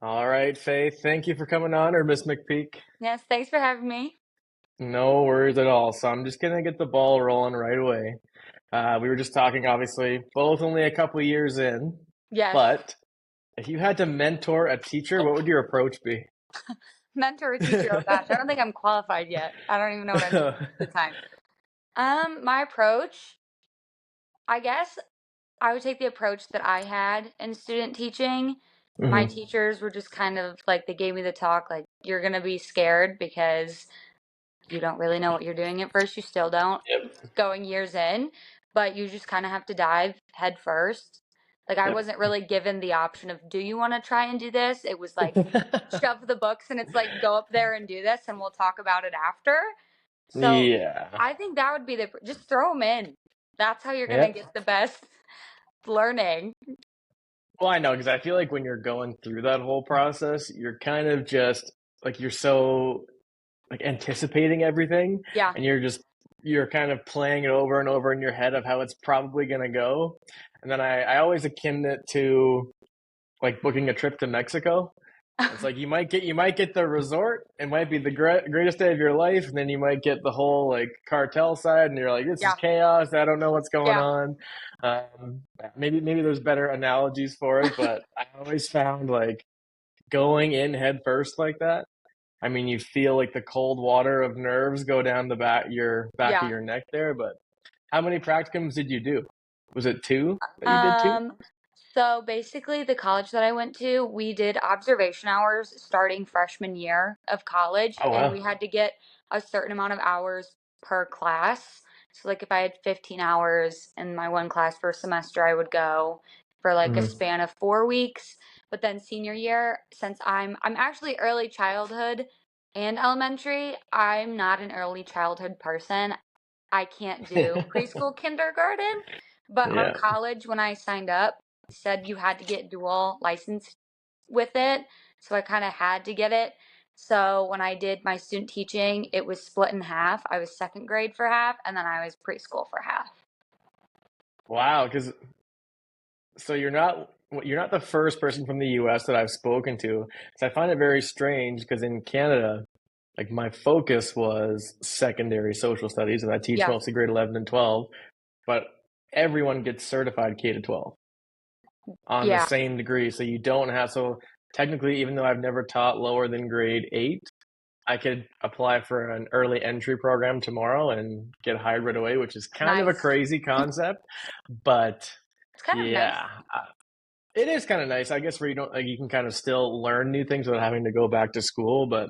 All right, Faith. Thank you for coming on, or Miss McPeek. Yes, thanks for having me. No worries at all. So I'm just gonna get the ball rolling right away. We were just talking, obviously, both only a couple years in, Yes, but if you had to mentor a teacher, what would your approach be? mentor or teacher. Oh gosh, I don't think I'm qualified yet. I don't even know what I'm doing at the time. My approach, I guess I would take the approach that I had in student teaching. My hmm teachers were just kind of like they gave me the talk like you're gonna be scared because you don't really know what you're doing at first. You still don't Yep. going years in, but you just kind of have to dive head first. Like I Yep. wasn't really given the option of do you want to try and do this? It was like shove the books and it's like go up there and do this and we'll talk about it after. So Yeah. I think that would be the just throw them in. That's how you're gonna Yep. get the best learning. Well, I know because I feel like when you're going through that whole process, you're kind of just like you're so like anticipating everything, Yeah. and you're kind of playing it over and over in your head of how it's probably gonna go. And then I always akin it to like booking a trip to Mexico. It's like you might get the resort, it might be the greatest day of your life, and then you might get the whole like cartel side, and you're like, this is Yeah. chaos. I don't know what's going Yeah. on. Um, maybe there's better analogies for it, but I always found like going in head first like that. I mean, you feel like the cold water of nerves go down the back of Yeah. your neck there. But how many practicums did you do? Was it two that you did two? Um, so basically, the college that I went to, we did observation hours starting freshman year of college, Oh and wow. we had to get a certain amount of hours per class. So, like, if I had 15 hours in my one class per semester, I would go for like a hmm span of 4 weeks. But then senior year, since I'm actually early childhood and elementary, I'm not an early childhood person. I can't do preschool, kindergarten. But our Yeah. college, when I signed up, said you had to get dual license with it. So I kind of had to get it. So when I did my student teaching, it was split in half. I was second grade for half, and then I was preschool for half. Wow. Because so you're not the first person from the U.S. that I've spoken to. So I find it very strange because in Canada, like my focus was secondary social studies, and I teach Yeah. mostly grade 11 and 12. But everyone gets certified K to 12 on the Yeah. same degree. So you don't have, so technically, even though I've never taught lower than grade 8, I could apply for an early entry program tomorrow and get hired right away, which is kind of a Nice. crazy concept. But It's kind of nice. yeah, it is kind of nice, I guess, where you don't like you can kind of still learn new things without having to go back to school. But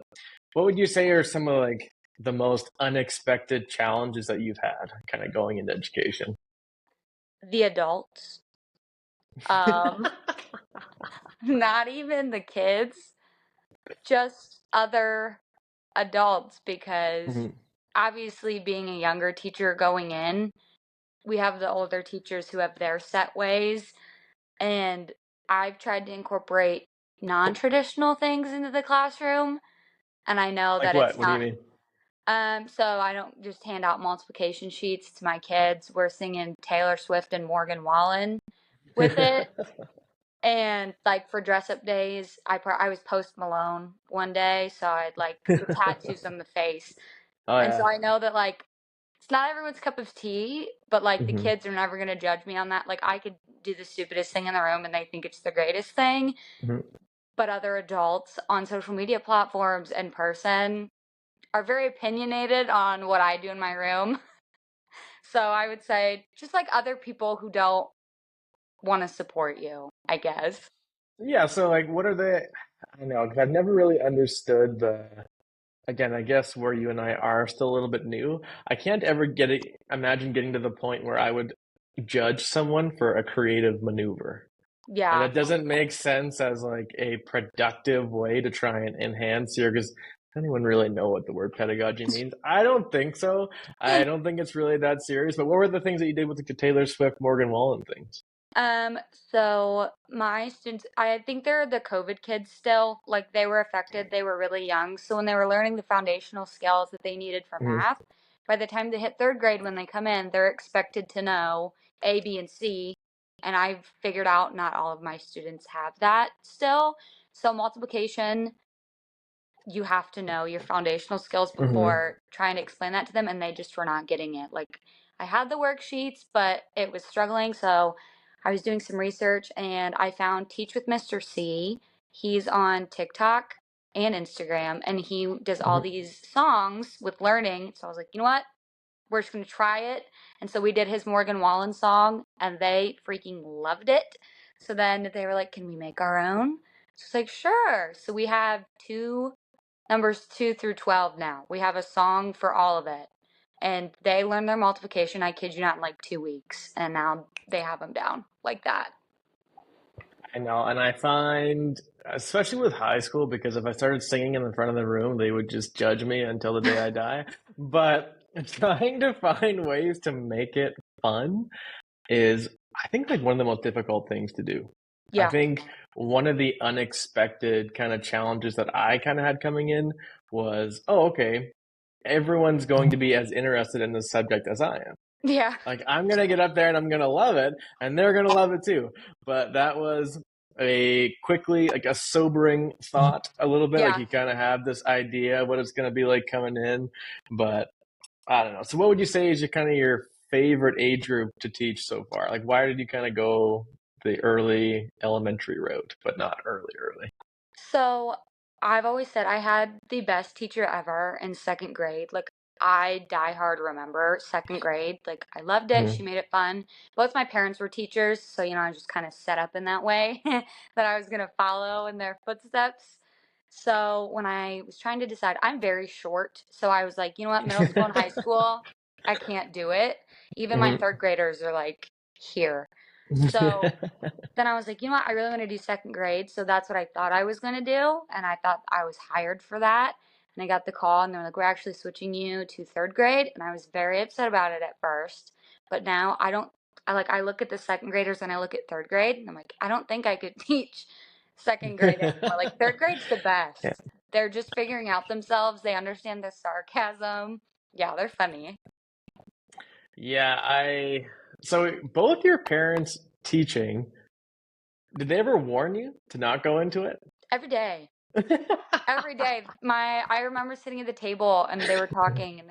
what would you say are some of like the most unexpected challenges that you've had kind of going into education? The adults, um, not even the kids, just other adults, because Mhm. obviously being a younger teacher going in, we have the older teachers who have their set ways, and I've tried to incorporate non-traditional things into the classroom, and I know Like that what? it's What do you not. mean? So I don't just hand out multiplication sheets to my kids. We're singing Taylor Swift and Morgan Wallen with it. And like for dress up days, I was Post Malone one day, so I had like the tattoos on the face. Oh And so yeah. I know that like it's not everyone's cup of tea, but like the hmm kids are never going to judge me on that. Like I could do the stupidest thing in the room and they think it's the greatest thing, hmm but other adults on social media platforms in person are very opinionated on what I do in my room. So I would say just like other people who don't want to support you, I guess. Yeah. So like, what are the? I don't know because I've never really understood the. Again, I guess where you and I are still a little bit new. I can't ever imagine getting to the point where I would judge someone for a creative maneuver. Like Yeah. that doesn't make sense as like a productive way to try and enhance your, because anyone really know what the word pedagogy means? I don't think so. I don't think it's really that serious. But what were the things that you did with like, the Taylor Swift, Morgan Wallen things? So my students, I think they're the COVID kids still, like they were affected, they were really young. So when they were learning the foundational skills that they needed for hmm math, by the time they hit third grade, when they come in, they're expected to know A, B, and C. And I've figured out not all of my students have that still. So multiplication, you have to know your foundational skills Hmm. before trying to explain that to them, and they just were not getting it. Like, I had the worksheets, but it was struggling, so I was doing some research and I found Teach with Mr. C. He's on TikTok and Instagram, and he does all Hmm. these songs with learning. So I was like, you know what? We're just going to try it. And so we did his Morgan Wallen song, and they freaking loved it. So then they were like, can we make our own? So it's like, sure. So we have numbers 2 through 12 now. We have a song for all of it. And they learned their multiplication, I kid you not, in like 2 weeks. And now they have them down like that. I know, and I find, especially with high school, because if I started singing in the front of the room, they would just judge me until the day I die. But trying to find ways to make it fun is, I think, like one of the most difficult things to do. I Yeah. think one of the unexpected kind of challenges that I kind of had coming in was, oh, okay, everyone's going to be as interested in this subject as I am. Yeah. Like, I'm gonna get up there and I'm gonna love it, and they're gonna love it too. But that was a quickly, like, a sobering thought a little bit. Like, Yeah. you kind of have this idea of what it's gonna be like coming in, but I don't know. So what would you say is your kind of your favorite age group to teach so far? Like, why did you kind of go the early elementary route, but not early? So I've always said I had the best teacher ever in second grade. Like, I die hard remember second grade. Like, I loved it. She Hmm. made it fun. Both my parents were teachers, so I was just kind of set up in that way that I was gonna follow in their footsteps. So when I was trying to decide, I'm very short, so I was like, you know what, middle school and high school, I can't do it. Even my Hmm. third graders are like here. So then I was like, you know what? I really want to do second grade. So that's what I thought I was going to do. And I thought I was hired for that. And I got the call and they're like, we're actually switching you to third grade. And I was very upset about it at first. But now I don't, I look at the second graders and I look at third grade and I'm like, I don't think I could teach second grade anymore. Like, third grade's the Yeah. best. They're just figuring out themselves. They understand the sarcasm. Yeah, they're funny. Yeah, so both your parents teaching, did they ever warn you to not go into it? Every day. Every day. I remember sitting at the table and they were talking and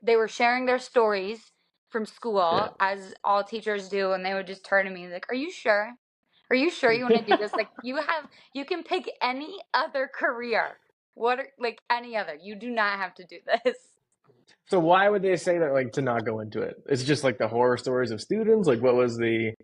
they were sharing their stories from school Yeah. as all teachers do, and they would just turn to me like, "Are you sure? Are you sure you want to do this? Like, you can pick any other career. Like, any other. You do not have to do this." So why would they say that, like, to not go into it? It's just like the horror stories of students. Like, what was the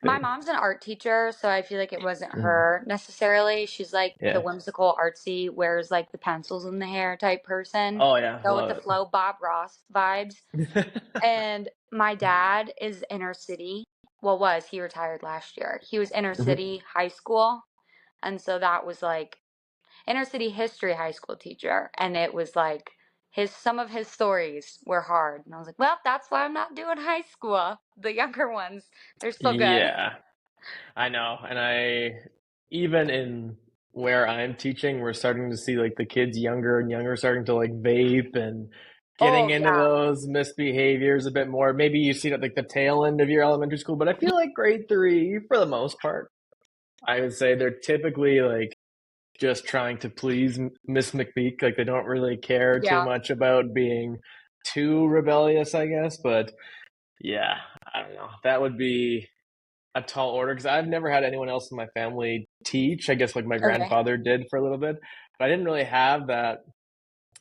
My thing? mom's an art teacher, so I feel like it wasn't Mhm. her necessarily. She's like the Yeah. whimsical, artsy, wears like the pencils in the hair type person. Oh yeah, Go with the love flow, Bob Ross vibes. it. And my dad is inner city. Well, he retired last year. He was inner Mhm. city high school. And so that was like inner city history high school teacher. And it was like some of his stories were hard. And I was like, well, that's why I'm not doing high school. The younger ones, they're still good. Yeah, I know. And even in where I'm teaching, we're starting to see like the kids younger and younger starting to like vape and getting Oh, into yeah. those misbehaviors a bit more. Maybe you see it at like the tail end of your elementary school, but I feel like grade three, for the most part, I would say they're typically like just trying to please Miss McPeek. Like, they don't really care too Yeah. much about being too rebellious, I guess. But yeah, I don't know. That would be a tall order because I've never had anyone else in my family teach. I guess like my Okay. grandfather did for a little bit, but I didn't really have that.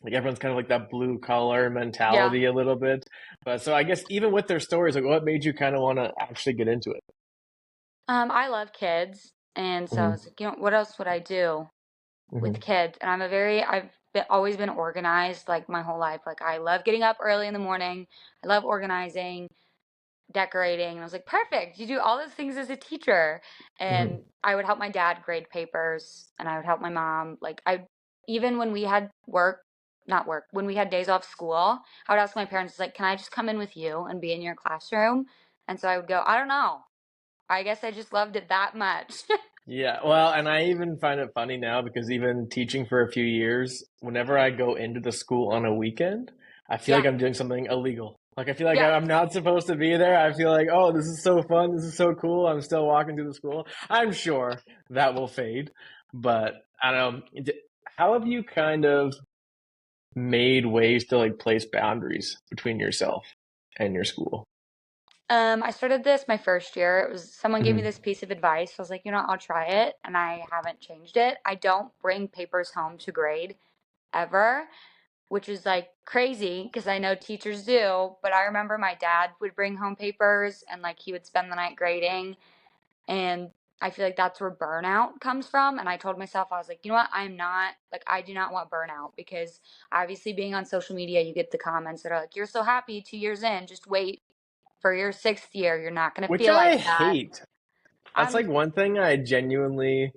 Like, everyone's kind of like that blue collar Yeah. mentality a little bit. But so I guess even with their stories, like, what made you kind of want to actually get into it? I love kids. And so I Hmm. was like, what else would I do with Hmm. kids? And always been organized like my whole life. Like, I love getting up early in the morning. I love organizing, decorating. And I was like, perfect. You do all those things as a teacher. Hmm. And I would help my dad grade papers and I would help my mom. Even when we had not work, when we had days off school, I would ask my parents, like, can I just come in with you and be in your classroom? And so I would go, I don't know. I guess I just loved it that much. Yeah, well, and I even find it funny now because even teaching for a few years, whenever I go into the school on a weekend, I feel like Yeah. I'm doing something illegal. Like, I feel like Yes. I'm not supposed to be there. I feel like, oh, this is so fun. This is so cool. I'm still walking through the school. I'm sure that will fade. but I don't know. How have you kind of made ways to like place boundaries between yourself and your school? I started this my first year. It was someone gave me Mhm. this piece of advice. I was like, you know, I'll try it, and I haven't changed it. I don't bring papers home to grade ever, which is like crazy because I know teachers do, but I remember my dad would bring home papers and like he would spend the night grading. And I feel like that's where burnout comes from. And I told myself, I was like, you know what? I'm not like, I do not want burnout because obviously being on social media, you get the comments that are like, you're so happy 2 years in, just wait for your sixth year. You're not going to Which feel I like that. hate. That's I'm, like one thing I genuinely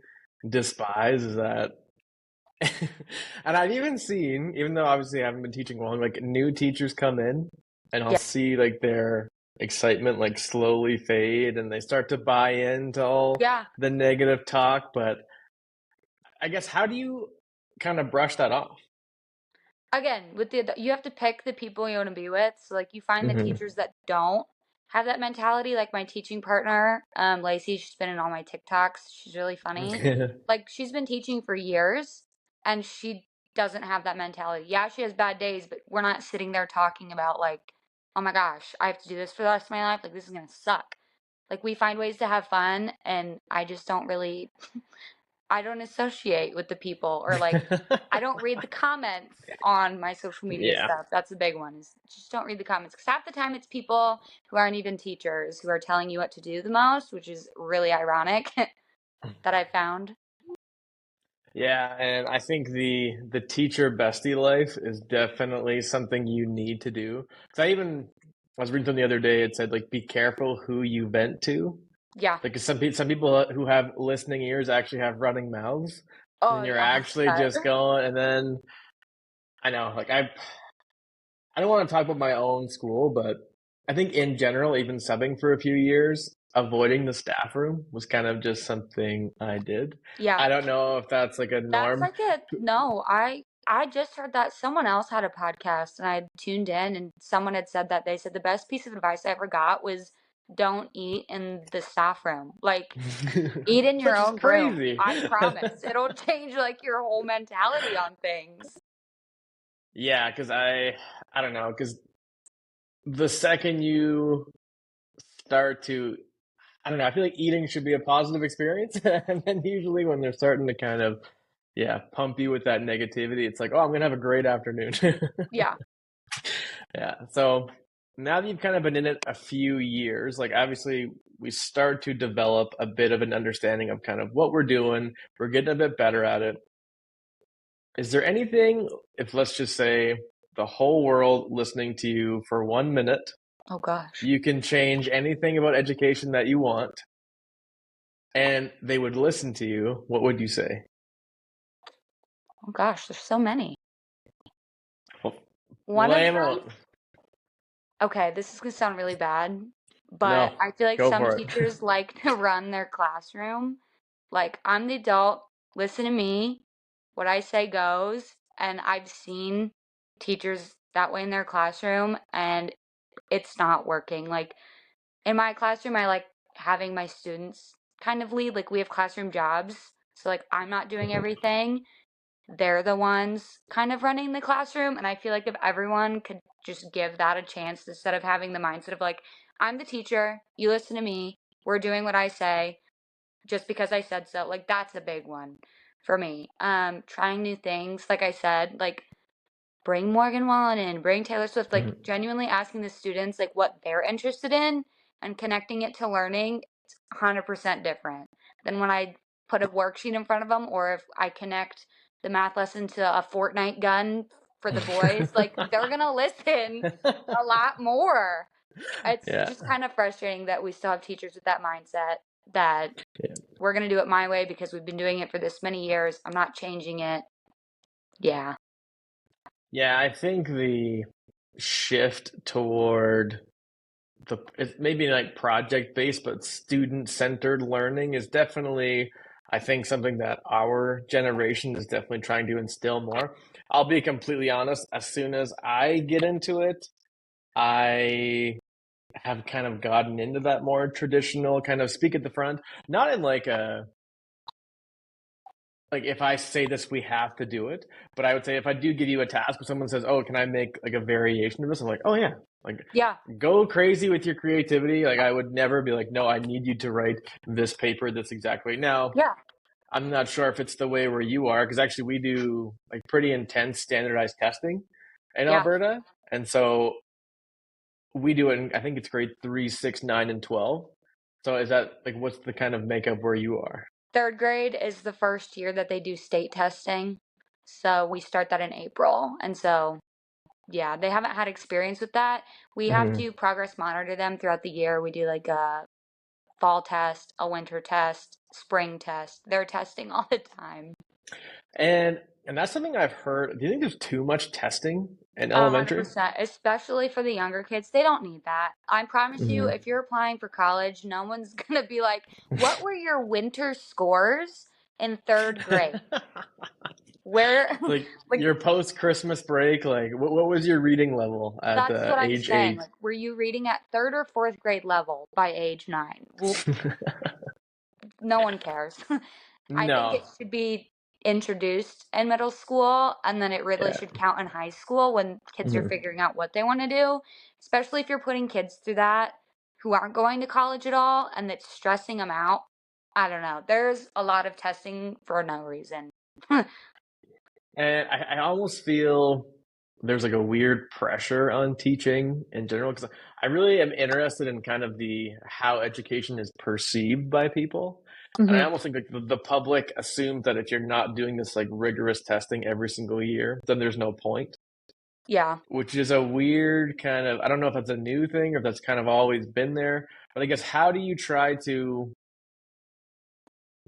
despise is that and I've even seen, even though obviously I haven't been teaching long, like new teachers come in and I'll yeah, see like their excitement like slowly fade and they start to buy into all yeah. the negative talk. But I guess how do you kind of brush that off? Again, with the you have to pick the people you want to be with. So like you find the Hmm. teachers that don't have that mentality, like my teaching partner, Lacey, she's been in all my TikToks. She's really funny. Like she's been teaching for years and she doesn't have that mentality. Yeah, she has bad days, but we're not sitting there talking about like, oh my gosh, I have to do this for the rest of my life. Like this is gonna suck. Like we find ways to have fun and I just don't really I don't associate with the people or like I don't read the comments on my social media Yeah. stuff. That's a big one. Is just don't read the comments because half the time it's people who aren't even teachers who are telling you what to do the most, which is really ironic that I found. Yeah, and I think the teacher bestie life is definitely something you need to do. Because I was reading something the other day. It said like be careful who you vent to. Yeah. Like some people who have listening ears actually have running mouths, Oh and you're yeah, actually that. just going. And then I know, like I don't want to talk about my own school, but I think in general, even subbing for a few years, avoiding the staff room was kind of just something I did. Yeah. I don't know if that's like a That's norm. like a no, I just heard that someone else had a podcast and I tuned in and someone had said that they said the best piece of advice I ever got was don't eat in the staff room. Like eat in your Which is own room. crazy. I promise. It'll change like your whole mentality on things. Yeah, because I don't know, because the second you start to I don't know, I feel like eating should be a positive experience, and then usually when they're starting to kind of yeah pump you with that negativity, it's like oh I'm gonna have a great afternoon. Yeah. Yeah, so now that you've kind of been in it a few years, like obviously we start to develop a bit of an understanding of kind of what we're doing. We're getting a bit better at it. Is there anything, if let's just say the whole world listening to you for 1 minute, Oh gosh. you can change anything about education that you want, and they would listen to you, what would you say? Oh gosh, there's so many. One of Lay 'em them, out. okay, this is gonna sound really bad, but No, I feel like go some for it. teachers like to run their classroom. Like, I'm the adult, listen to me, what I say goes. And I've seen teachers that way in their classroom, and it's not working. Like, in my classroom, I like having my students kind of lead. Like, we have classroom jobs. So, like, I'm not doing everything. They're the ones kind of running the classroom. And I feel like if everyone could just give that a chance instead of having the mindset of like, I'm the teacher, you listen to me, we're doing what I say just because I said so. Like that's a big one for me. Trying new things, like I said, like bring Morgan Wallen in, bring Taylor Swift, like Mhm. genuinely asking the students like what they're interested in and connecting it to learning. It's 100% different than when I put a worksheet in front of them or if I connect the math lesson to a Fortnite gun for the boys. Like they're gonna listen a lot more. It's Yeah, just kind of frustrating that we still have teachers with that mindset that yeah. we're going to do it my way because we've been doing it for this many years. I'm not changing it. Yeah. Yeah, I think the shift toward the it's maybe like project based but student centered learning is definitely I think something that our generation is definitely trying to instill more. I'll be completely honest, as soon as I get into it, I have kind of gotten into that more traditional kind of speak at the front, not in like a like if I say this, we have to do it. But I would say if I do give you a task, if someone says, "Oh, can I make like a variation of this?" I'm like, "Oh yeah, like Yeah, go crazy with your creativity." Like I would never be like, "No, I need you to write this paper this exact way." Now, yeah, I'm not sure if it's the way where you are because actually we do like pretty intense standardized testing in yeah. Alberta, and so we do it in, I think it's grade 3, 6, 9, and 12. So is that like what's the kind of makeup where you are? Third grade is the first year that they do state testing. So we start that in April. And so, yeah, they haven't had experience with that. We have Hmm. to progress monitor them throughout the year. We do like a fall test, a winter test, spring test. They're testing all the time. And and that's something I've heard. Do you think there's too much testing in elementary? 100%, especially for the younger kids. They don't need that. I promise you, Hmm. if you're applying for college, no one's going to be like, what were your winter scores in third grade? Where, Like like, your post Christmas break, like what was your reading level at that's what I'm age saying. 8? Like, were you reading at third or fourth grade level by age 9? Well, no one cares. I think it No, should be introduced in middle school, and then it really yeah. should count in high school when kids are Hmm. figuring out what they want to do, especially if you're putting kids through that who aren't going to college at all and that's stressing them out. I don't know. There's a lot of testing for no reason. And I almost feel there's like a weird pressure on teaching in general because I really am interested in kind of the how education is perceived by people. And I Hmm. almost think like the public assumes that if you're not doing this like rigorous testing every single year, then there's no point, Yeah. which is a weird kind of, I don't know if that's a new thing or if that's kind of always been there, but I guess how do you try to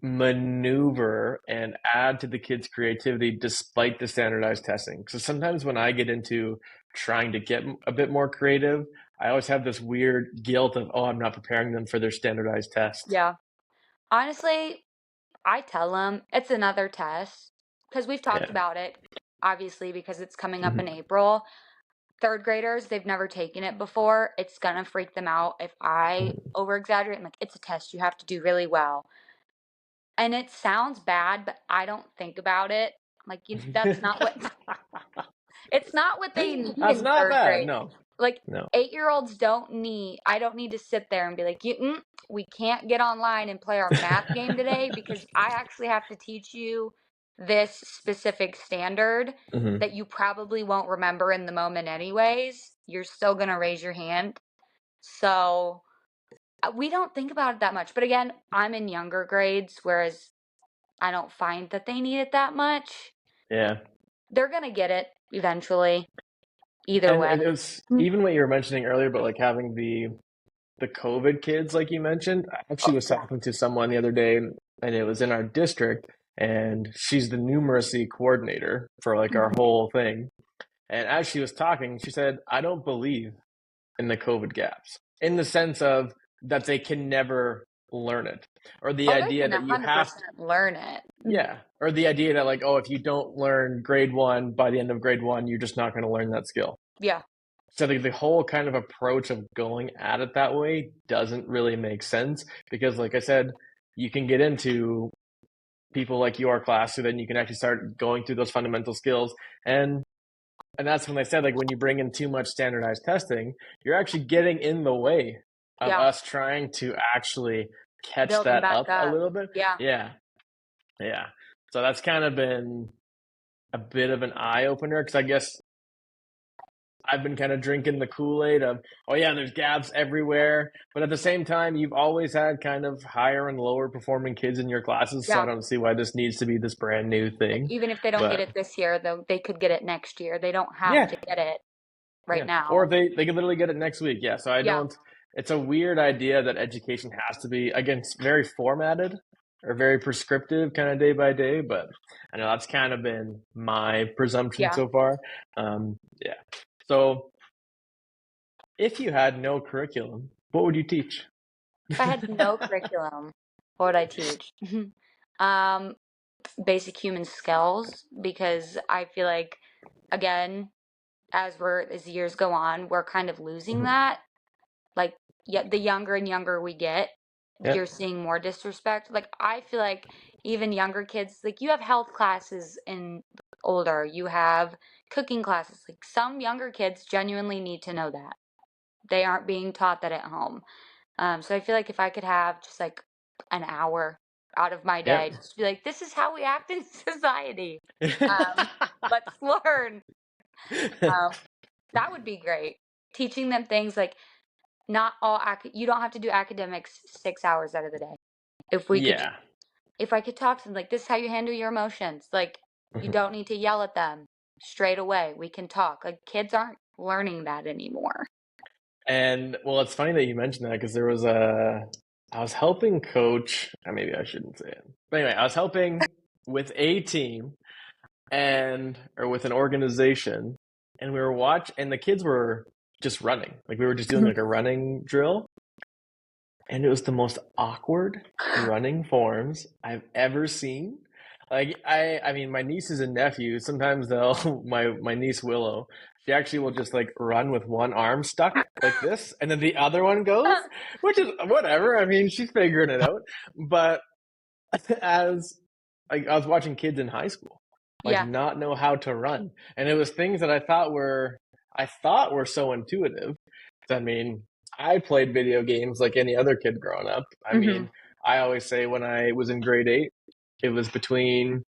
maneuver and add to the kids' creativity despite the standardized testing? Because sometimes when I get into trying to get a bit more creative, I always have this weird guilt of, oh, I'm not preparing them for their standardized test. Yeah. Honestly, I tell them it's another test because we've talked Yeah. about it, obviously, because it's coming up in Hmm. April. Third graders, they've never taken it before. It's gonna freak them out if I over exaggerate. I'm like, it's a test. You have to do really well. And it sounds bad, but I don't think about it. Like, that's not what it's not what they need That's in not third bad. grade. No, Like no. 8-year-olds don't need. I don't need to sit there and be like, we can't get online and play our math game today because I actually have to teach you this specific standard Hmm. that you probably won't remember in the moment anyways. You're still gonna raise your hand. So we don't think about it that much. But again, I'm in younger grades, whereas I don't find that they need it that much. Yeah. They're gonna get it eventually, either And way. it was even what you were mentioning earlier about like having the COVID kids, like you mentioned. I actually was Yeah. talking to someone the other day, and it was in our district, and she's the numeracy coordinator for like our Mhm. whole thing. And as she was talking, she said, "I don't believe in the COVID gaps in the sense of that they can never learn it, or the Oh, they idea can that you have to, 100% learn it. yeah, or the idea that like, oh, if you don't learn grade 1 by the end of grade 1, you're just not going to learn that skill." Yeah, So the whole kind of approach of going at it that way doesn't really make sense because, like I said, you can get into people like your class, so then you can actually start going through those fundamental skills, and and that's when they said like when you bring in too much standardized testing, you're actually getting in the way of yeah. us trying to actually catch Build them that back up a up. little bit. Yeah, Yeah, yeah. So that's kind of been a bit of an eye opener because I guess I've been kind of drinking the Kool-Aid of, oh yeah, there's gaps everywhere. But at the same time, you've always had kind of higher and lower performing kids in your classes. So I yeah. don't see why this needs to be this brand new Like, thing. even if they don't get But it this year, though, they could get it next year. They don't have yeah, to get it right yeah. Or now. if they can literally get it next week. Yeah. So I Yeah, don't, it's a weird idea that education has to be, again, very formatted or very prescriptive kind of day by day. But I know that's kind of been my presumption yeah. so far. Yeah. So if you had no curriculum, what would you teach? If I had no curriculum, what would I teach? um, Basic human skills, because I feel like, again, as years go on, we're kind of losing Mhm. that. Like, yeah, the younger and younger we get, Yeah. you're seeing more disrespect. Like, I feel like even younger kids, like you have health classes in older, you have cooking classes. Like some younger kids genuinely need to know that. They aren't being taught that at home. So I feel like if I could have just like an hour out of my Yep. day, just be like, this is how we act in society. Um, let's learn. Um, that would be great. Teaching them things like not all you don't have to do academics 6 hours out of the day. If we could, Yeah. if I could talk to them like this is how you handle your emotions. Like you Mhm. don't need to yell at them straight away. We can talk. Like kids aren't learning that anymore. And well, it's funny that you mentioned that because there was I was helping coach, maybe I shouldn't say it. But anyway, I was helping with a team or with an organization, and and the kids were just running. Like we were just doing like a running drill, and it was the most awkward running forms I've ever seen. Like I mean, my nieces and nephews sometimes they'll my niece Willow, she actually will just like run with one arm stuck like this, and then the other one goes, which is whatever. I mean, she's figuring it out. But as like I was watching kids in high school like Yeah. not know how to run, and it was things that I thought were so intuitive. I mean, I played video games like any other kid growing up. I Hmm. mean, I always say when I was in grade 8, it was between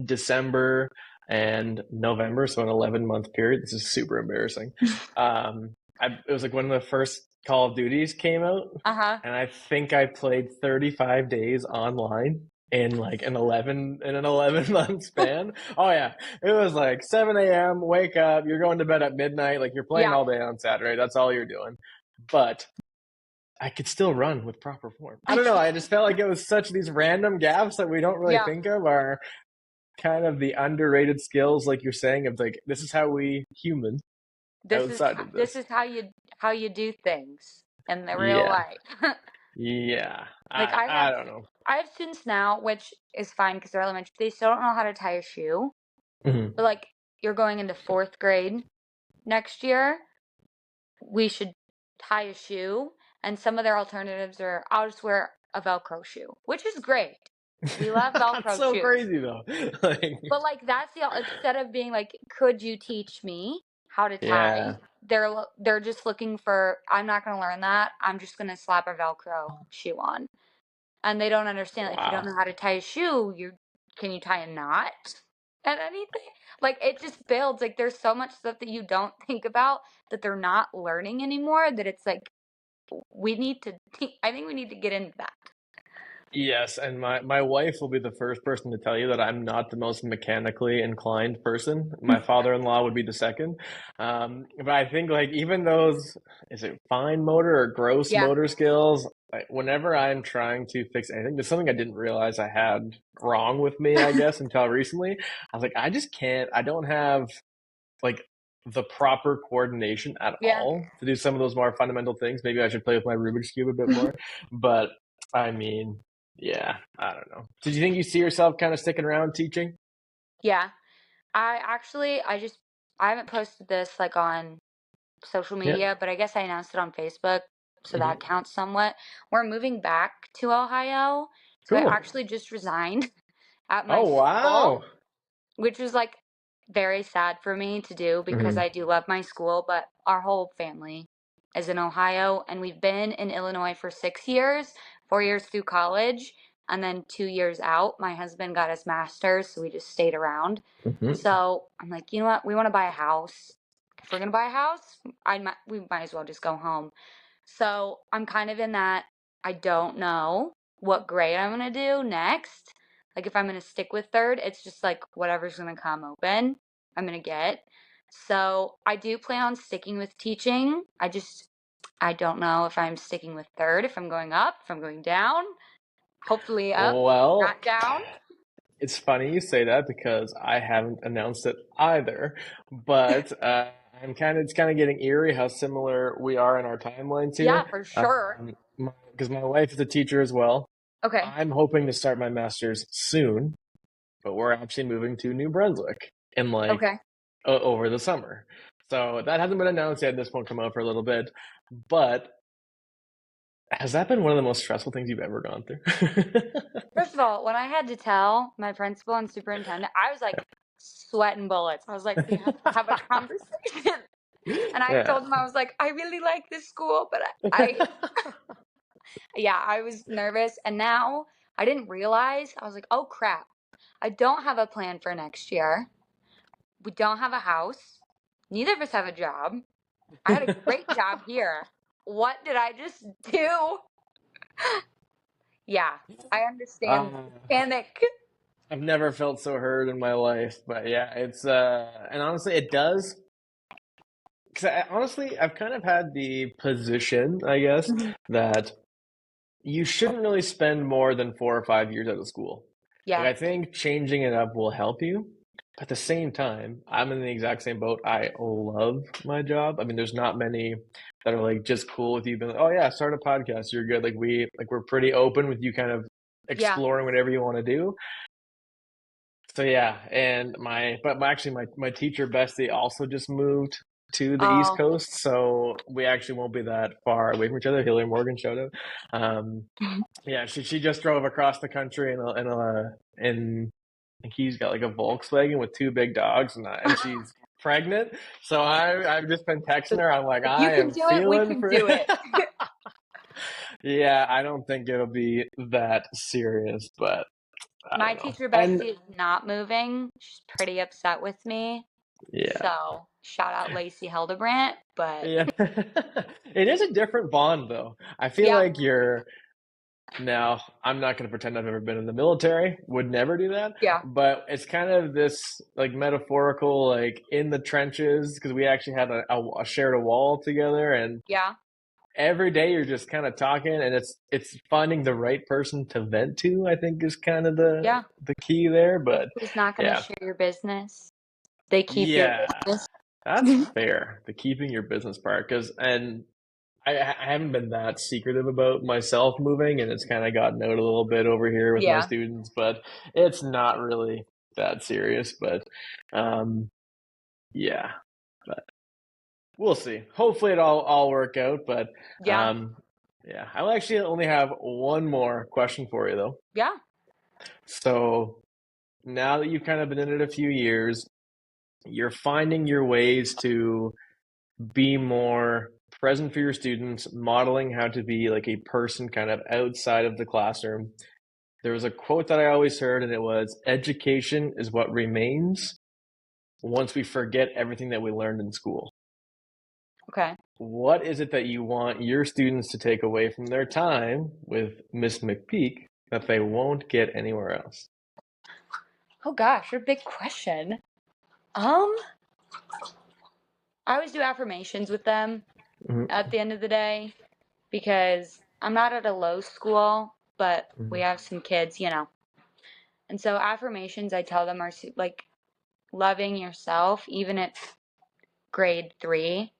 December and November, so an 11-month period. This is super embarrassing. It was like when the first Call of Duties came out, Uh-huh. and I think I played 35 days online in like an 11-month span. Oh yeah, it was like 7 a.m. Wake up, you're going to bed at midnight, like you're playing Yeah. all day on Saturday. That's all you're doing, but I could still run with proper form. I I don't know. can't. I just felt like it was such these random gaps that we don't really Yeah. think of are kind of the underrated skills, like you're saying, of like this is how we human outside of This this. is how you do things in the real Yeah, life. yeah. Like I don't know. I have students now, which is fine because they're elementary. They still don't know how to tie a shoe. But Mhm. like you're going into fourth grade next year, we should tie a shoe. And some of their alternatives are I'll just wear a Velcro shoe, which is great. We love That's Velcro so shoes. crazy though. Like, But like that's the instead of being like, could you teach me how to tie? yeah, They're just looking for. I'm not going to learn that. I'm just going to slap a Velcro shoe on, and they don't understand. If you don't wow. know how to tie a shoe, you can you tie a knot at anything? Like it just builds. Like there's so much stuff that you don't think about that they're not learning anymore. That it's like we need to. I think we need to get into that. Yes, and my wife will be the first person to tell you that I'm not the most mechanically inclined person. My father-in-law would be the second. But I think like even those, is it fine motor or gross Yeah, motor skills? Like, whenever I'm trying to fix anything, there's something I didn't realize I had wrong with me, I guess, until recently. I was like, I just can't. I don't have like the proper coordination at yeah. all to do some of those more fundamental things. Maybe I should play with my Rubik's Cube a bit more. But I mean, yeah, I don't know. Did you think you see yourself kind of sticking around teaching? Yeah. I actually, I haven't posted this like on social Yeah. media, but I guess I announced it on Facebook, so that Hmm. counts somewhat. We're moving back to Ohio, so I Cool. actually just resigned at my Oh, school, wow. which was like very sad for me to do because Hmm. I do love my school, but our whole family is in Ohio, and we've been in Illinois for 6 years, 4 years through college, and then 2 years out. My husband got his master's, so we just stayed around. Hmm. So I'm like, you know what? We want to buy a house. If we're gonna buy a house, we might as well just go home. So I'm kind of in that. I don't know what grade I'm gonna do next. Like if I'm gonna stick with third, it's just like whatever's gonna come open, I'm gonna get. So I do plan on sticking with teaching. I don't know if I'm sticking with third, if I'm going up, if I'm going down. Hopefully up, Well, not down. it's funny you say that because I haven't announced it either, but it's kind of getting eerie how similar we are in our timelines Yeah, here. for sure. Because my wife is a teacher as well. Okay. I'm hoping to start my master's soon, but we're actually moving to New Brunswick in like Okay. over the summer. So that hasn't been announced yet. This won't come out for a little bit, but Has that been one of the most stressful things you've ever gone through? First of all, when I had to tell my principal and superintendent, I was like sweating bullets. I was like, we have to have a conversation. And I Yeah. told them, I was like, I really like this school, but yeah, I was nervous. And now I didn't realize, I was like, oh crap, I don't have a plan for next year. We don't have a house. Neither of us have a job. I had a great job here. What did I just do? Yeah, I understand Uh, panic. I've never felt so hurt in my life, but yeah, it's and honestly, it does. Because honestly, I've kind of had the position, I guess, Mhm. that you shouldn't really spend more than 4 or 5 years out of school. Like, Yeah, I think changing it up will help you. At the same time, I'm in the exact same boat. I love my job. I mean, there's not many that are like just cool with you being like, oh yeah, start a podcast. You're good. We're pretty open with you kind of yeah. exploring whatever you want to do. So yeah, and actually my teacher Bestie also just moved to the East Oh, Coast, so we actually won't be that far away from each other. Hillary Morgan showed up. Yeah, she just drove across the country in I think he's got like a Volkswagen with two big dogs, and she's pregnant. So I've just been texting her. I'm like, if you I can am do it, we feeling can for. do it. Yeah, I don't think it'll be that serious, but I My don't know. teacher And bestie is not moving. She's pretty upset with me. yeah, So shout out Lacey Hildebrandt. But yeah, it is a different bond though. I feel yeah, like you're now. I'm not going to pretend I've ever been in the military. Would never do that. yeah, But it's kind of this like metaphorical, like in the trenches, because we actually had shared a wall together, and yeah, every day you're just kind of talking, and it's finding the right person to vent to. I think is kind of yeah. the key there. But Who's not going to yeah, share your business? They keep your yeah, business. that's fair. The keeping your business part, because I haven't been that secretive about myself moving, and it's kind of gotten out a little bit over here with my Yeah, students, but it's not really that serious. But um, yeah, but we'll see. Hopefully, it all work out. But yeah, um, yeah, I'll actually only have one more question for you though. yeah, So now that you've kind of been in it a few years, you're finding your ways to be more present for your students, modeling how to be like a person kind of outside of the classroom. There was a quote that I always heard, and it was, education is what remains once we forget everything that we learned in school. okay. What is it that you want your students to take away from their time with Miss McPeek that they won't get anywhere else? Oh gosh, what a big question. Um, I always do affirmations with them Mm-hmm. at the end of the day because I'm not at a low school, but we have some kids, you know. And so affirmations I tell them are like loving yourself, even at grade 3,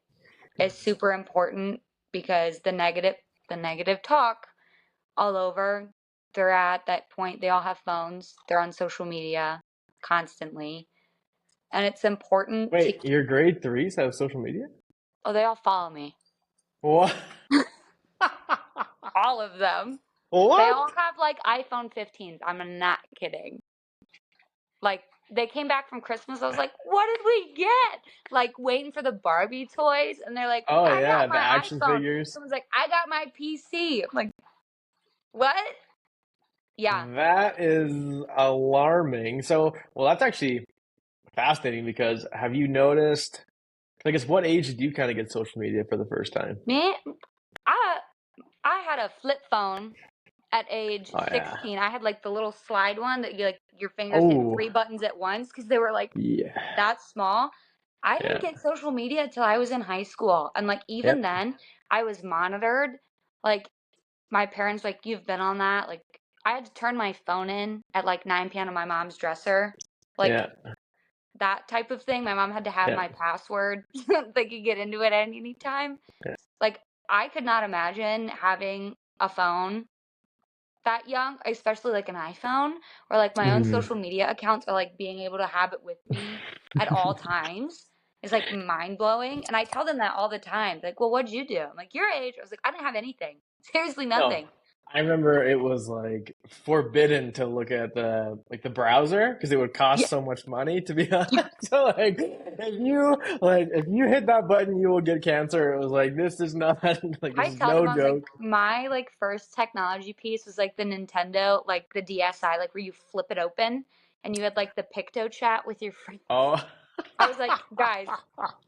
is super important because the negative talk all over, they're at that point, they all have phones, they're on social media constantly. And it's important to Wait, your grade threes have social media? oh, they all follow me. What? All of them. They all What? have like iPhone 15s. I'm not kidding. Like they came back from Christmas. I was like, "What did we get?" Like waiting for the Barbie toys, and they're like, Oh "I got yeah, the my action iPhone." figures. Someone's like, "I got my PC." I'm like, "What?" Yeah, That is alarming. So, well, that's actually fascinating because have you noticed, I guess, what age did you kind of get social media for the first time? man, I I had a flip phone at age Oh, yeah. 16. I had like the little slide one that you like your fingers hit Oh, 3 buttons at once because they were like yeah. that small. I didn't Yeah. get social media till I was in high school. And like even Yep. then, I was monitored. Like my parents like you've been on that. Like I had to turn my phone in at like 9 p.m. on my mom's dresser. Like Yeah. that type of thing. My mom had to have Yeah. my password so they could get into it at any time. Yeah. Like I could not imagine having a phone that young, especially like an iPhone or like my own Mhm. social media accounts or like being able to have it with me at all times is like mind blowing. And I tell them that all the time. Like, well, what'd you do? I'm like, your age. I was like, I didn't have anything. Seriously, No, nothing. I remember it was like forbidden to look at the browser because it would cost Yeah, so much money to be you, honest. So if you hit that button, you will get cancer. It was like this is not like this I is tell them no I was like, joke. my like first technology piece was like the Nintendo, like the DSi, like where you flip it open and you had like the pictochat with your friends. Oh, I was like, guys,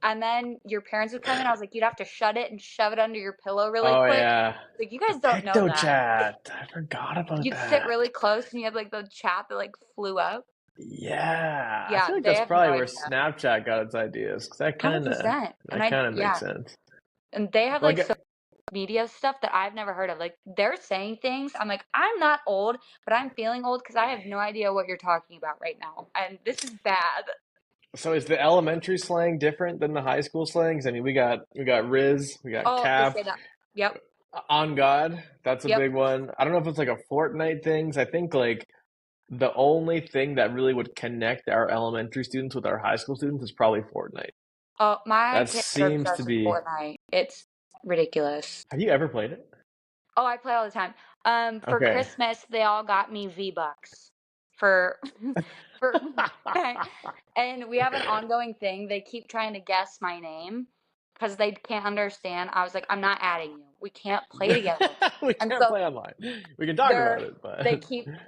and then your parents would come in. I was like, you'd have to shut it and shove it under your pillow really oh quick. yeah, Like, you the guys don't know that. pictochat. I forgot about You'd sit that. really close and you had like the chat that like flew up. Yeah, I Yeah, feel like they that's have no probably where idea. Snapchat got its ideas because 100%. And that kind of makes yeah. sense. And they have like Like social media stuff that I've never heard of. Like, they're saying things. I'm like, I'm not old, but I'm feeling old because I have no idea what you're talking about right now. And this is bad. so is the elementary slang different than the high school slangs? I mean, we got Riz, we got Oh, they Cap, say that. Yep. on God. That's a Yep. big one. I don't know if it's like a Fortnite things. I think like the only thing that really would connect our elementary students with our high school students is probably Fortnite. Oh, my That kids are seems to obsessed with be. Fortnite. It's ridiculous. Have you ever played it? Oh, I play all the time. For Okay. Christmas, they all got me V-Bucks for for and we have an ongoing thing. They keep trying to guess my name because they can't understand. I was like, I'm not adding you. We can't play together. We And can't so play online. We can talk about it, but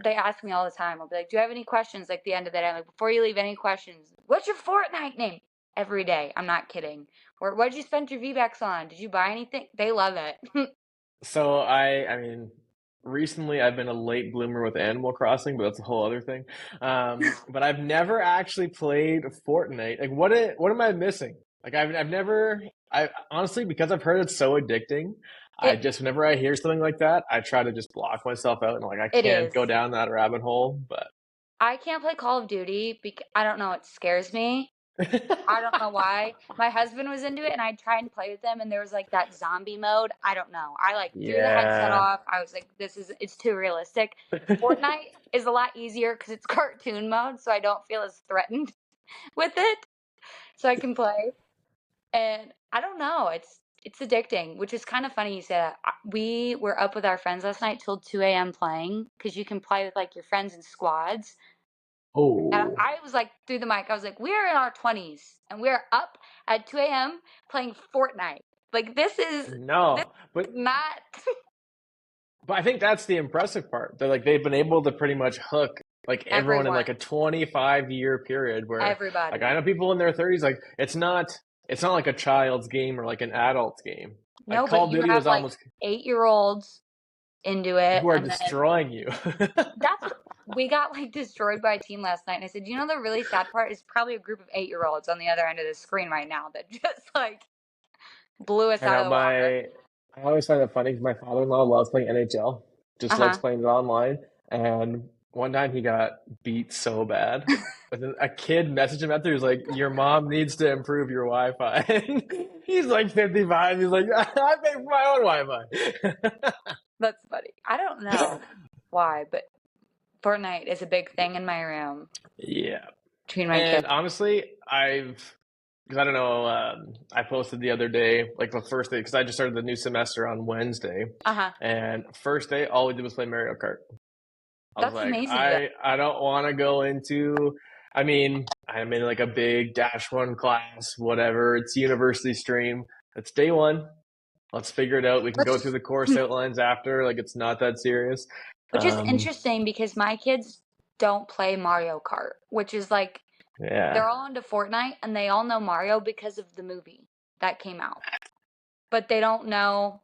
they ask me all the time. I'll be like, do you have any questions? Like the end of the day, I'm like, before you leave, any questions? What's your Fortnite name? Every day. I'm not kidding. Or what did you spend your V-Bucks on? Did you buy anything? They love it. so I mean, recently I've been a late bloomer with Animal Crossing, but that's a whole other thing. But I've never actually played Fortnite. Like, what am I missing? Like, I've never. I honestly, because I've heard it's so addicting. I It just whenever I hear something like that, I try to just block myself out and like I it can't is. go down that rabbit hole. But I can't play Call of Duty because I don't know, it scares me. I don't know why. My husband was into it and I tried to play with them and there was like that zombie mode. I don't know. I like threw the headset yeah. off. I was like, it's too realistic. Fortnite is a lot easier because it's cartoon mode, so I don't feel as threatened with it. So I can play. And I don't know. It's addicting, which is kind of funny you say that. We were up with our friends last night till 2 a.m. playing because you can play with like your friends in squads. And Oh I was like, through the mic, I was like, we're in our 20s and we're up at 2 a.m. playing Fortnite. Like, this no, is not but I think that's the impressive part. They're like they've been able to pretty much hook like everyone in everyone, like a 25-year period where like I everybody. know people in their 30s like it's not like a child's game or like an adult's game. Like No, but Call of you Duty have was like almost 8-year-olds into it. who are And then destroying you. that's what we got like destroyed by a team last night. And I said, you know, the really sad part is probably a group of 8-year-olds on the other end of the screen right now that just like blew us I out know of the water. I always find it funny because my father-in-law loves playing NHL, Uh just likes huh. playing it online. And one time he got beat so bad. But then a kid messaged him after, he was like, your mom needs to improve your Wi-Fi. He's like 55. He's like, I pay for my own Wi-Fi. That's funny. I don't know why, but Fortnite is a big thing in my room Yeah. between my kids. And honestly, because I don't know, I posted the other day, like the first day, because I just started the new semester on Wednesday. Uh huh. And first day, all we did was play Mario Kart. I was That's like, amazing, though. I don't want to go into. I mean, I'm in like a big Dash One class, whatever. It's university stream. It's day one. Let's figure it out. We can Which go is through the course outlines after. Like it's not that serious. which is Um, interesting because my kids don't play Mario Kart, which is like yeah, they're all into Fortnite and they all know Mario because of the movie that came out. But they don't know.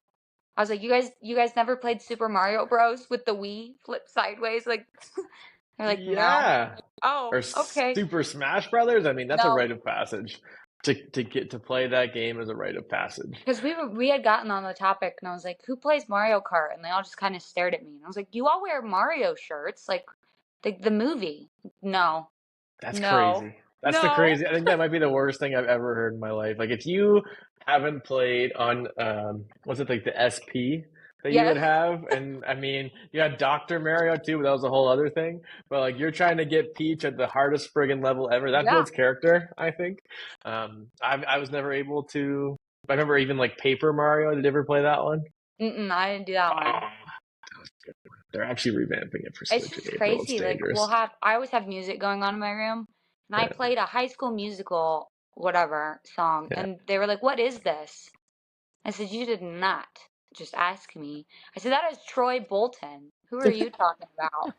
I was like, you guys never played Super Mario Bros. With the Wii flip sideways? Like, they're like, no. yeah. Oh, Or okay. Super Smash Brothers. I mean, that's a No, rite of passage. To get to play that game is a rite of passage. because we had gotten on the topic and I was like, who plays Mario Kart? And they all just kind of stared at me. And I was like, you all wear Mario shirts, like the movie. No, That's no, crazy. That's the no. crazy. I think that might be the worst thing I've ever heard in my life. Like if you haven't played on was it like the SP that you would Yes, have? And I mean, you had Dr. Mario too, but that was a whole other thing. But like you're trying to get Peach at the hardest friggin' level ever. That yeah. builds character, I think. I was never able to. I remember even like Paper Mario. Did you ever play that one? I didn't do that Oh, one. that was a good one. They're actually revamping it for It's Switch in just April. It's crazy. Like dangerous. I always have music going on in my room, and I Yeah, played a High School Musical whatever song, yeah. and they were like, "What is this?" I said, "You did not just ask me." I said, "That is Troy Bolton. Who are you talking about?"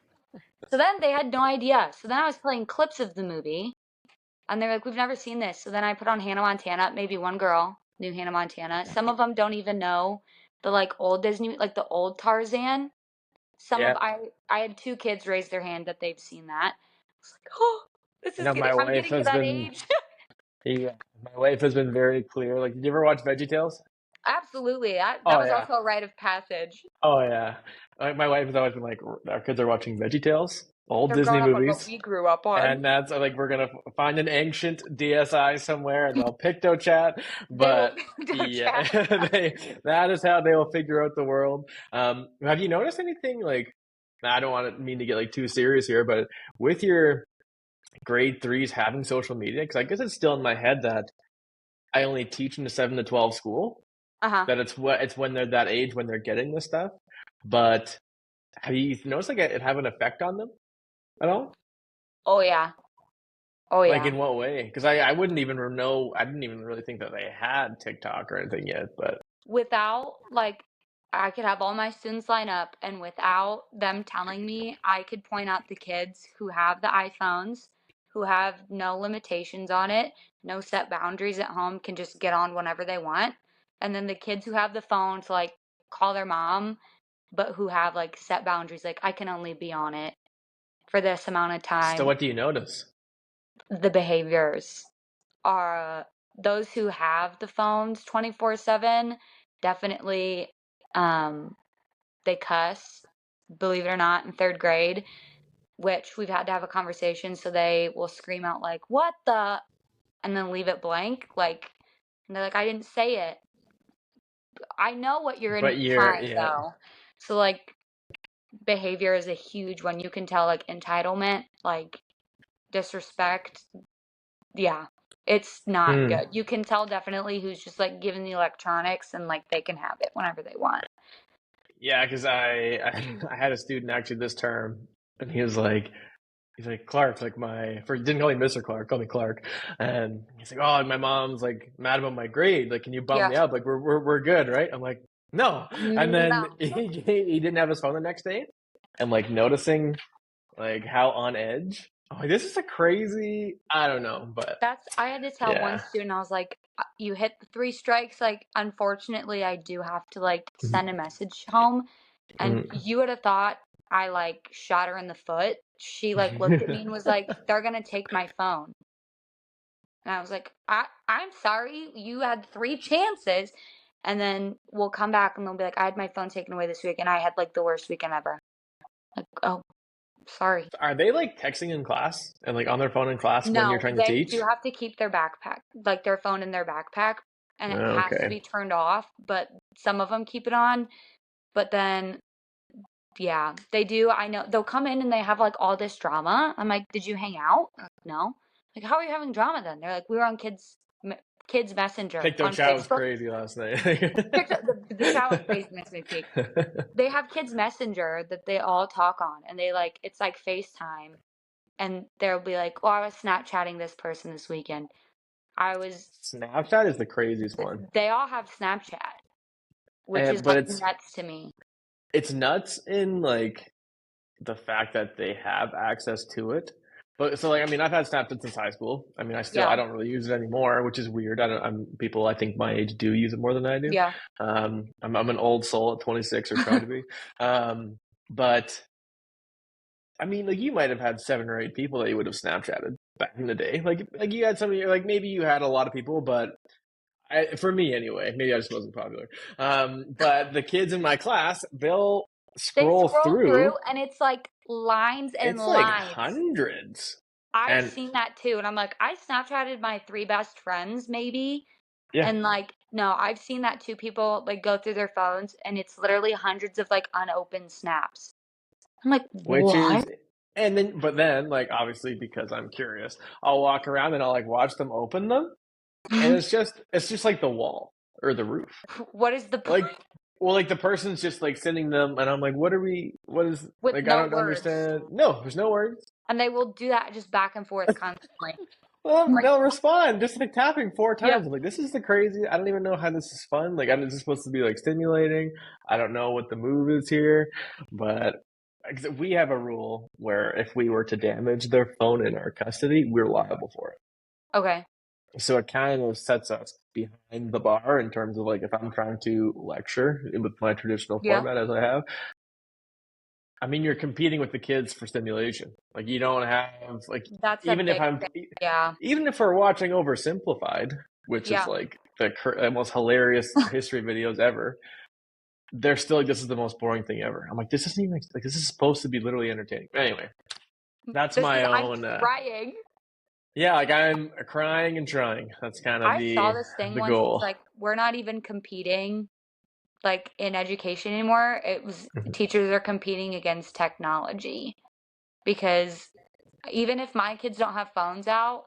So then they had no idea. So then I was playing clips of the movie, and they're like, "We've never seen this." So then I put on Hannah Montana. Maybe one girl knew Hannah Montana. Some of them don't even know the like old Disney, like the old Tarzan. Some of Yeah. I had two kids raise their hand that they've seen that. I was like, oh, this You is know, getting. my I'm wife getting to has that been age. yeah, my wife has been very clear. Like, did you ever watch VeggieTales? Absolutely, that Oh was yeah. also a rite of passage. Oh yeah. Like, my wife has always been like, our kids are watching VeggieTales, old They're Disney growing up on what movies. we grew up on. And that's like we're gonna find an ancient DSI somewhere and they'll pictochat. They will But chat. yeah, that is how they will figure out the world. Have you noticed anything like? I don't want to mean to get like too serious here, but with your grade threes having social media, because I guess it's still in my head that I only teach in the 7 to 12 school. Uh-huh. That it's when they're that age when they're getting this stuff. But have you noticed like it have an effect on them at all? Oh yeah. Oh Like yeah. in what way? Because I wouldn't even know. I didn't even really think that they had TikTok or anything yet. But Without like I could have all my students line up, and without them telling me, I could point out the kids who have the iPhones, who have no limitations on it, no set boundaries at home, can just get on whenever they want. And then the kids who have the phone to like call their mom, but who have like set boundaries, like I can only be on it for this amount of so, time. what do you notice? The behaviors are those who have the phones 24/7 definitely um they cuss, believe it or not, in third grade, which we've had to have a conversation. So they will scream out like, "What the?" and then leave it blank. Like, and they're like, "I didn't say it." I know what you're But you're implying yeah. though. So like, behavior is a huge one. You can tell like entitlement, like disrespect. Yeah, it's not Hmm. good. You can tell definitely who's just like given the electronics and like they can have it whenever they want. Yeah, because I had a student actually this term, and he's like Clark, like my for didn't call me Mr. Clark, call me Clark, and he's like, oh, my mom's like mad about my grade, like can you bum Yeah. me up? Like we're good, right? I'm like no, and then No. he didn't have his phone the next day, and like noticing like how on edge. Oh, this is a crazy. I don't know, but I had to tell one yeah. student, I was like, you hit the three strikes. Like, unfortunately, I do have to like send a message home. And Mm. you would have thought I like shot her in the foot. She like looked at me and was like, they're gonna take my phone. And I was like, I'm sorry, you had three chances. And then we'll come back and they'll be like, I had my phone taken away this week and I had like the worst weekend ever. Like, oh, sorry. Are they like texting in class and like on their phone in class when you're No, trying to they teach? do have to keep their backpack, like their phone in their backpack, and it has to Okay. be turned off, but some of them keep it on. But then, yeah, they do. I know they'll come in and they have like all this drama. I'm like, did you hang out? Like, no. Like, how are you having drama then? They're like, we were on kids messenger on Pictochat was Facebook. crazy last night. The chat was crazy, Miss McPeek. They have kids messenger that they all talk on, and they like it's like FaceTime, and they'll be like, oh, I was Snapchatting this person this weekend. I was Snapchat is the craziest one, they all have Snapchat, which is but like nuts to me. it's nuts in like the fact that they have access to it. But so like I mean I've had Snapchat since high school. I mean I Yeah. don't really use it anymore, which is weird. People I think my age do use it more than I do. Yeah. I'm an old soul at 26 or trying to be. But I mean like you might have had 7 or 8 people that you would have Snapchatted back in the day. Like you had some of your like maybe you had a lot of people, but for me anyway, maybe I just wasn't popular. But the kids in my class, they'll They scroll scroll through through. and it's like lines and It's like lines. hundreds. I've And seen that too. And I'm like, I Snapchatted my three best friends, maybe. yeah, And like, no, I've seen that too. People like go through their phones and it's literally hundreds of like unopened snaps. I'm like, which what? is, and then, but then, like, obviously, because I'm curious, I'll walk around and I'll like watch them open them. And it's just like the wall or the roof. What is the Like, point? Well, like the person's just like sending them, and I'm like, what is, with like, I no don't words. understand. No, there's no words. And they will do that just back and forth constantly. Well, Like, they'll respond just like tapping four yeah, times. I'm like, this is the crazy. I don't even know how this is fun. Like, I'm just supposed to be like stimulating. I don't know what the move is here, but we have a rule where if we were to damage their phone in our custody, we're liable for it. okay. So it kind of sets us behind the bar in terms of like if I'm trying to lecture with my traditional Yeah, format as I have, I mean, you're competing with the kids for stimulation. Like you don't have like that's a even if big I'm thing. Yeah, even if we're watching Oversimplified, which is yeah. like the most hilarious history videos ever, they're still like this is the most boring thing ever. I'm like this isn't even like this is supposed to be literally entertaining. But anyway, that's This is, my I'm own. trying. Yeah, like I'm crying and trying. That's kind of I saw this thing the once. It's goal. like, we're not even competing like in education anymore. It was teachers are competing against technology because even if my kids don't have phones out,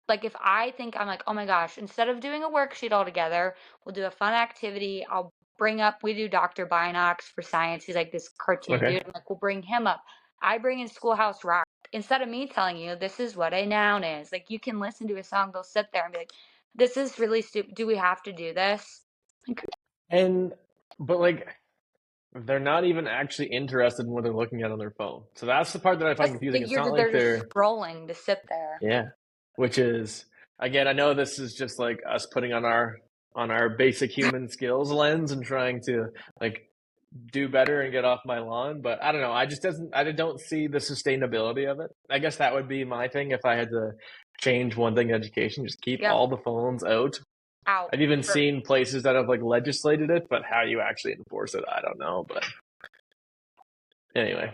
like if I think I'm like, oh my gosh, instead of doing a worksheet all together, we'll do a fun activity. I'll bring up, we do Dr. Binox for science. He's like this cartoon Okay. dude. I'm like, we'll bring him up. I bring in Schoolhouse Rock. Instead of me telling you this is what a noun is, like you can listen to a song, they'll sit there and be like, this is really stupid. Do we have to do this? Like, And but like they're not even actually interested in what they're looking at on their phone. So that's the part that I find just confusing. It's figured not that like they're just they're scrolling to sit there. yeah, which is again, I know this is just like us putting on our basic human skills lens and trying to like do better and get off my lawn, but I don't know. I don't see the sustainability of it. I guess that would be my thing if I had to change one thing in education, just keep Yeah, all the phones out. out. I've even seen places that have like legislated it, but how you actually enforce it, I don't know. But anyway,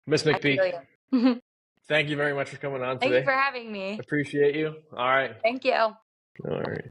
Miss I feel McPeek, you. thank you very much for coming on Thank you today. for having me. Appreciate you. All right. Thank you. All right.